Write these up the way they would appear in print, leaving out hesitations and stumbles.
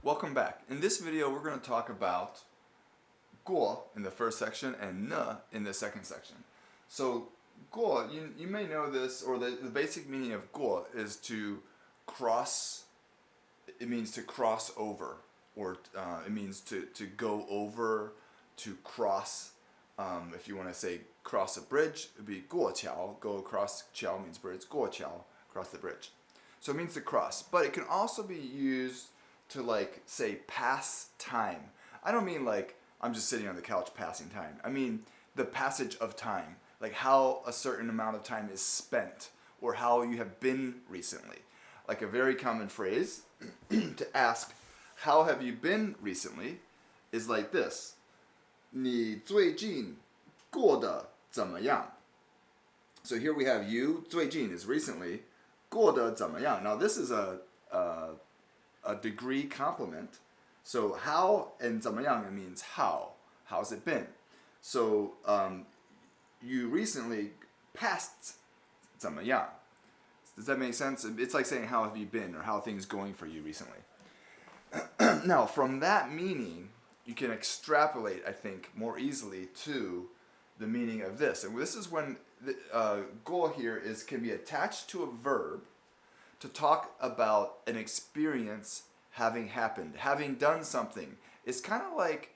Welcome back. In this video, we're going to talk about 过 in the first section and 呢 in the second section. So 过, you may know this, or the basic meaning of 过 is to cross. It means to cross over, or it means to go over, to cross. If you want to say cross a bridge, it would be 过桥. Go across, 桥 means bridge, 过桥, cross the bridge. So it means to cross, but it can also be used to like say pass time. I don't mean like I'm just sitting on the couch passing time. I mean the passage of time, like how a certain amount of time is spent or how you have been recently. Like a very common phrase to ask how have you been recently is like this. 你最近过得怎么样? So here we have you, 最近 is recently, 过得怎么样? Now this is a degree complement. So how and 怎么样 means how. How's it been? So you recently passed 怎么样? Does that make sense? It's like saying how have you been or how are things going for you recently. Now from that meaning, you can extrapolate, I think, more easily to the meaning of this. And this is when the goal here can be attached to a verb to talk about an experience having happened, having done something. It's kind of like,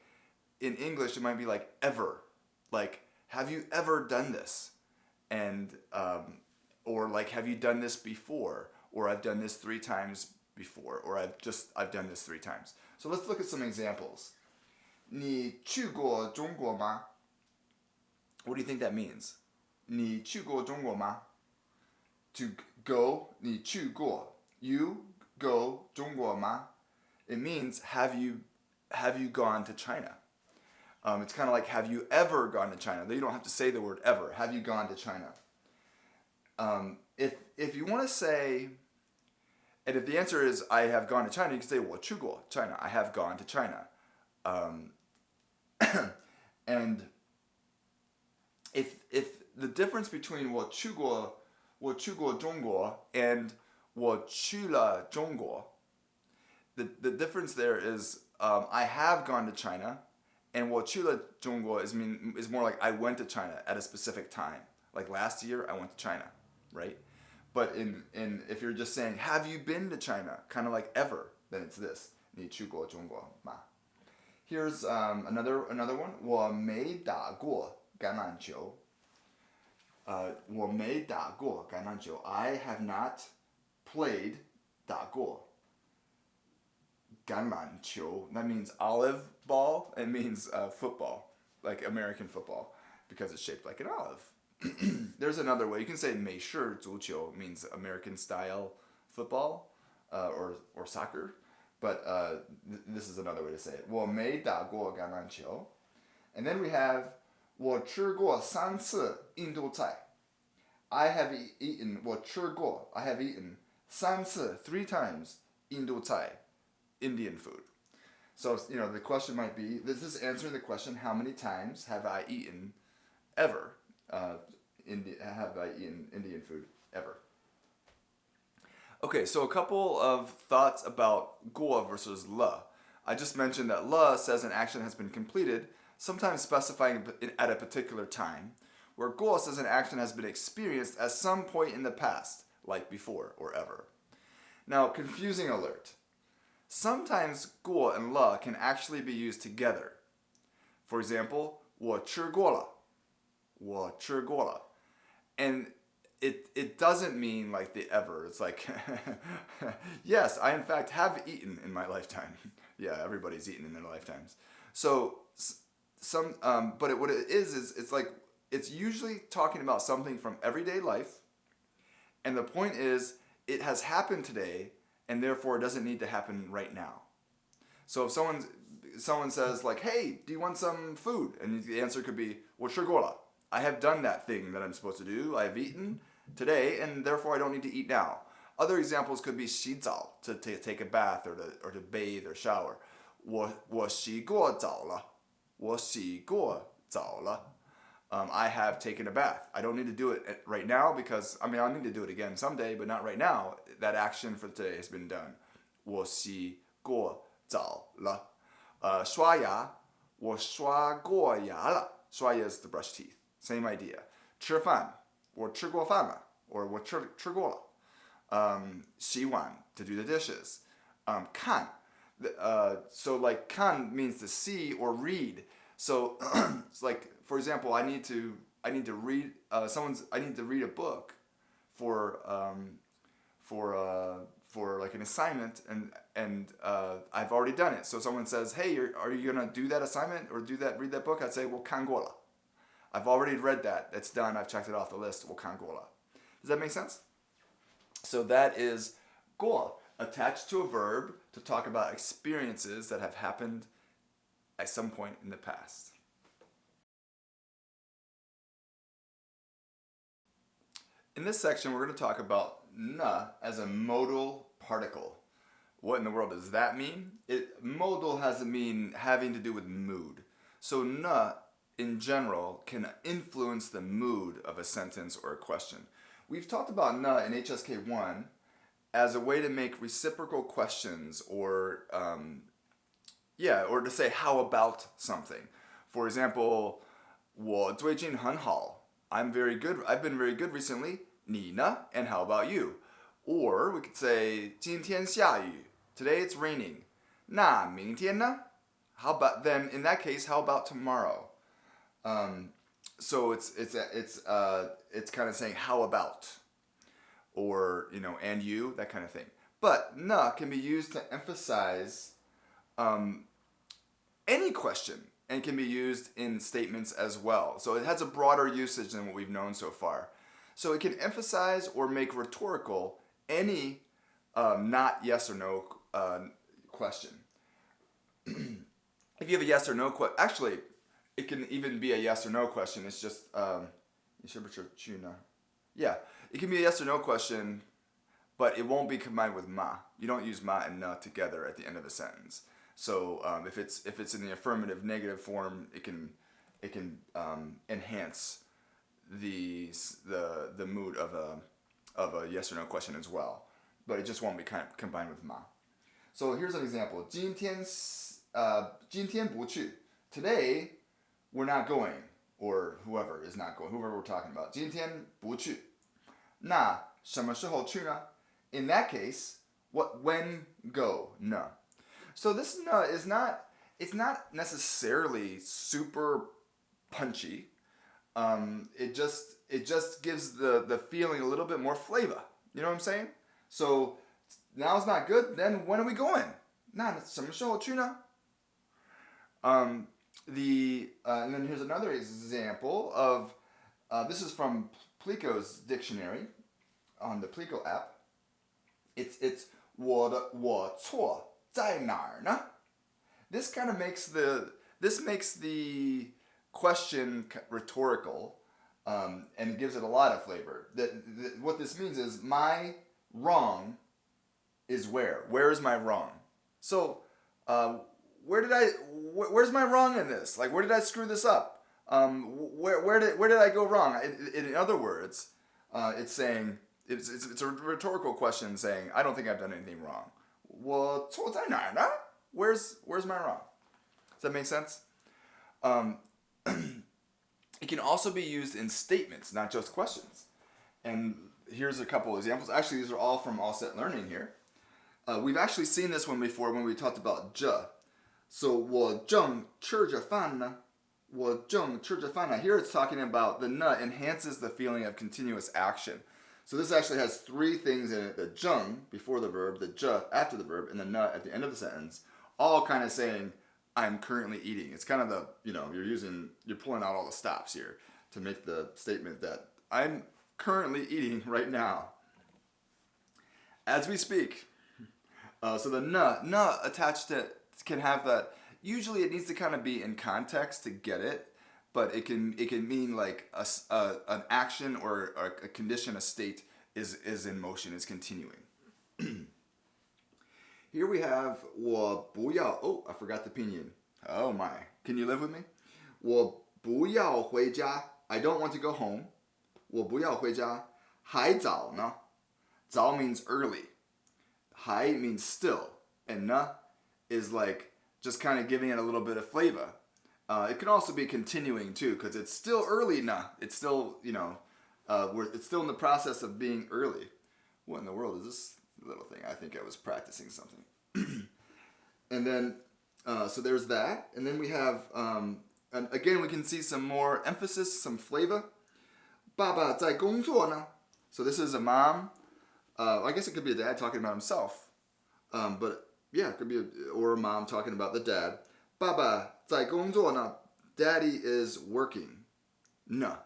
in English, it might be like ever. Like, have you ever done this? And, or like, have you done this before? Or I've done this 3 times before. Or I've done this 3 times. So let's look at some examples. 你去过中国吗? What do you think that means? 你去过中国吗? To go, 你去过. You go 中国吗? It means have you gone to China? It's kind of like have you ever gone to China? You don't have to say the word ever. Have you gone to China? If you want to say, and if the answer is I have gone to China, you can say 我去过 China. I have gone to China. And if the difference between 我去过中国 and 我去了中国, the difference there is I have gone to China, and 我去了中国 is more like I went to China at a specific time. Like last year I went to China, right? But in if you're just saying have you been to China, kind of like ever, then it's this. 你去过中国吗? Here's another one. 我没打过橄榄球. 我没打过橄榄球. I have not played 打过橄榄球. That means olive ball. It means football, like American football, because it's shaped like an olive. There's another way. You can say 美式足球 means American style football or soccer. But this is another way to say it. 我没打过橄榄球. And then we have 我吃过3次印度菜. I have eaten 我吃过. I have eaten 3次 3 times 印度菜, Indian food. So the question might be, this is answering the question, how many times have I eaten ever? Have I eaten Indian food ever? Okay, so a couple of thoughts about 过 versus 了. I just mentioned that 了 says an action has been completed, sometimes specifying at a particular time, where 过 says an action has been experienced at some point in the past, like before or ever. Now, confusing alert. Sometimes 过 and 了 can actually be used together. For example, 我吃过了. 我吃过了. And it doesn't mean like the ever. It's like, yes, I in fact have eaten in my lifetime. Yeah, everybody's eaten in their lifetimes. So what it is it's like, it's usually talking about something from everyday life. And the point is, it has happened today, and therefore it doesn't need to happen right now. So if someone says like, hey, do you want some food? And the answer could be, 我吃过了. I have done that thing that I'm supposed to do. I have eaten today, and therefore I don't need to eat now. Other examples could be 洗澡, to take a bath or to bathe or shower. 我洗过澡了. 我洗过澡了. I have taken a bath. I don't need to do it right now because, I'll need to do it again someday, but not right now. That action for today has been done. 我洗过早了。刷牙，我刷过牙了。刷牙 is to brush teeth. Same idea. 吃饭，我吃过饭了， or 我吃过了。洗碗 to do the dishes. 看 so like 看 means to see or read. So it's like, for example, I need to read I need to read a book for like an assignment, and I've already done it. So someone says, hey, are you gonna do that assignment or read that book? I'd say, well, 看过了. I've already read that. It's done. I've checked it off the list. 我看过了. Does that make sense? So that is 过 attached to a verb to talk about experiences that have happened at some point in the past. In this section, we're going to talk about na as a modal particle. What in the world does that mean? Modal has a mean having to do with mood. So na, in general, can influence the mood of a sentence or a question. We've talked about na in HSK 1 as a way to make reciprocal questions or to say how about something. For example, 我最近很好. I'm very good. I've been very good recently. 你呢? And how about you? Or we could say 今天下雨. Today it's raining. 那明天呢? How about then? In that case, how about tomorrow? So it's kind of saying how about, or and you, that kind of thing. But na can be used to emphasize any question and can be used in statements as well. So it has a broader usage than what we've known so far. So it can emphasize or make rhetorical any not yes or no question. If you have a yes or no question, actually, it can even be a yes or no question. It's just, yeah, it can be a yes or no question, but it won't be combined with ma. You don't use ma and na together at the end of a sentence. So if it's in the affirmative negative form, it can enhance the mood of a yes or no question as well, but it just won't be combined with ma. So here's an example. 今天不去. Today we're not going, or whoever is not going, whoever we're talking about. 今天不去. 那什么时候去呢? In that case, when go? Na. So this na is not necessarily super punchy. It just gives the feeling a little bit more flavor. You know what I'm saying? So now it's not good. Then when are we going? 那什么时候去呢? And then here's another example of this is from Plico's dictionary on the Plico app. It's 我错在哪儿呢? This kind of makes the question rhetorical, and it gives it a lot of flavor. What this means is my wrong is where? Where is my wrong? So where's my wrong in this? Like, where did I screw this up? Where did I go wrong? In other words, it's saying it's a rhetorical question saying I don't think I've done anything wrong. 我错在哪儿呢? Where's my wrong? Does that make sense? It can also be used in statements, not just questions. And here's a couple of examples. Actually, these are all from All Set Learning here. We've actually seen this one before when we talked about 着. So 我正吃着饭呢. 我正吃着饭呢. Here it's talking about the na enhances the feeling of continuous action. So this actually has three things in it: the 正 before the verb, the 着 after the verb, and the na at the end of the sentence, all kind of saying I'm currently eating. It's kind of you're pulling out all the stops here to make the statement that I'm currently eating right now as we speak. So the na attached to can have that. Usually it needs to kind of be in context to get it, but it can mean like an action or a condition, a state is in motion, is continuing. Here we have 我不要. Oh, I forgot the pinyin. Oh my. Can you live with me? 我不要回家. I don't want to go home. 我不要回家. 还早呢. 早 means early. 还 means still. And 呢 is like just kind of giving it a little bit of flavor. It can also be continuing too, because it's still early na. It's still, it's still in the process of being early. What in the world is this little thing? I think I was practicing something. And then, so there's that. And then we have, and again, we can see some more emphasis, some flavor. 爸爸在工作呢. So this is a mom. I guess it could be a dad talking about himself. But yeah, it could be or a mom talking about the dad. 爸爸在工作呢. Daddy is working. Na.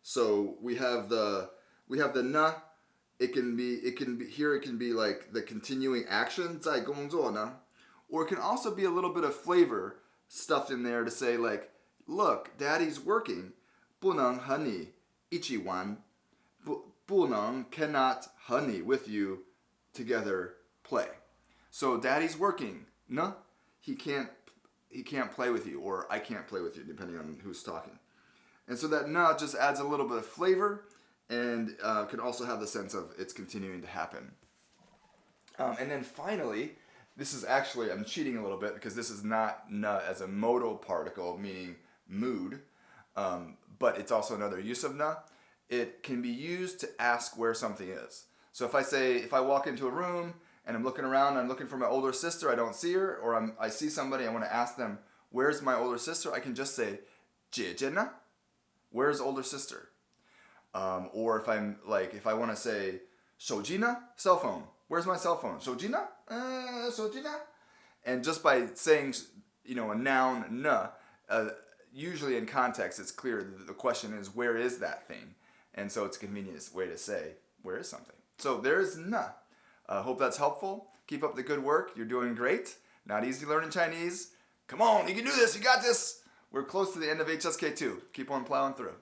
So we have the na. It can be like the continuing action 在工作呢. Or it can also be a little bit of flavor stuffed in there to say like, look, Daddy's working. 不能和你一起玩. 不能 cannot 和你 with you together play. So Daddy's working. No, he can't play with you, or I can't play with you, depending on who's talking. And so that na just adds a little bit of flavor, and can also have the sense of it's continuing to happen. And then finally, this is actually, I'm cheating a little bit because this is not na as a modal particle, meaning mood, but it's also another use of na. It can be used to ask where something is. So if I walk into a room and I'm looking around, I'm looking for my older sister, I don't see her, or I see somebody, I want to ask them, where's my older sister? I can just say, 姐姐呢? Where's older sister? Or if I want to say, 手机呢? Cell phone. Where's my cell phone? 手机呢? 手机呢? And just by saying, a noun, na, usually in context, it's clear that the question is, where is that thing? And so it's a convenient way to say, where is something? So there's na. Hope that's helpful. Keep up the good work. You're doing great. Not easy learning Chinese. Come on, you can do this. You got this. We're close to the end of HSK 2. Keep on plowing through.